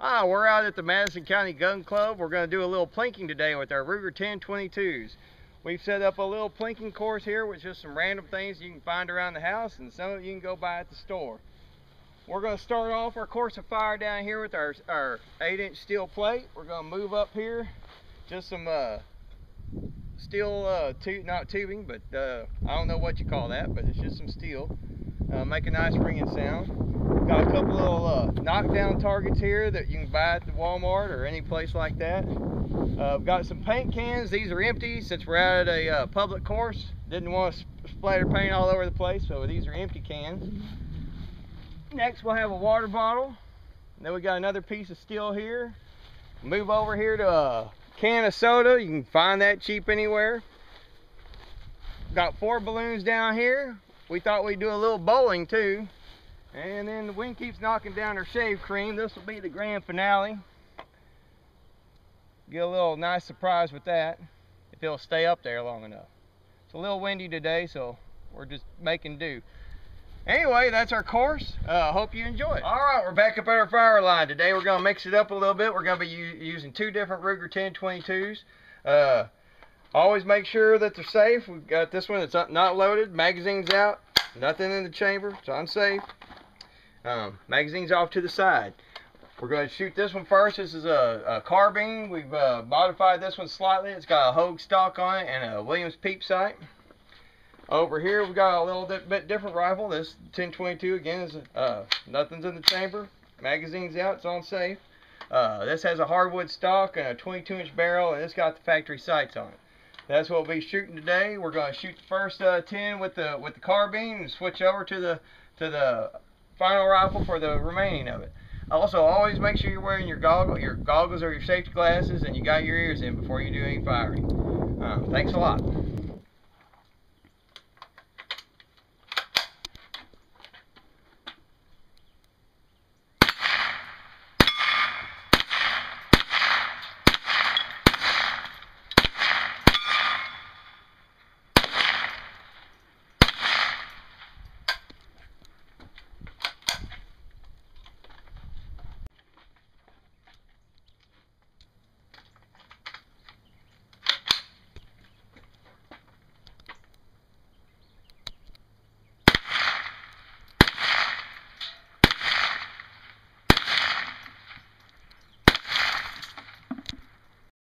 Hi, we're out at the Madison County Gun Club. We're going to do a little plinking today with our Ruger 10/22s. We've set up a little plinking course here with just some random things you can find around the house, and some of you can go buy at the store. We're going to start off our course of fire down here with our 8-inch steel plate. We're going to move up here, just some steel, not tubing, but I don't know what you call that, but it's just some steel. Make a nice ringing sound. Got a couple little knockdown targets here that you can buy at the Walmart or any place like that. We've got some paint cans. These are empty since we're out at a public course. Didn't want to splatter paint all over the place, so these are empty cans. Next we'll have a water bottle. And then we got another piece of steel here. Move over here to a can of soda. You can find that cheap anywhere. Got 4 balloons down here. We thought we'd do a little bowling too. And then the wind keeps knocking down our shave cream. This will be the grand finale. Get a little nice surprise with that, if it'll stay up there long enough. It's a little windy today, so we're just making do. Anyway, that's our course. Hope you enjoy it. Alright, we're back up at our fire line. Today we're going to mix it up a little bit. We're going to be using 2 different Ruger 10/22s. Always make sure that they're safe. We've got this one that's not loaded. Magazine's out. Nothing in the chamber. It's unsafe. Magazine's off to the side. We're going to shoot this one first. This is a carbine. We've modified this one slightly. It's got a Hogue stock on it and a Williams peep sight. Over here we've got a little bit different rifle. This 10/22 again is nothing's in the chamber. Magazine's out. It's on safe. This has a hardwood stock and a 22-inch barrel, and it's got the factory sights on it. That's what we'll be shooting today. We're going to shoot the first 10 with the carbine and switch over to the final rifle for the remaining of it. Also, always make sure you're wearing your goggles or your safety glasses, and you got your ears in before you do any firing. Thanks a lot.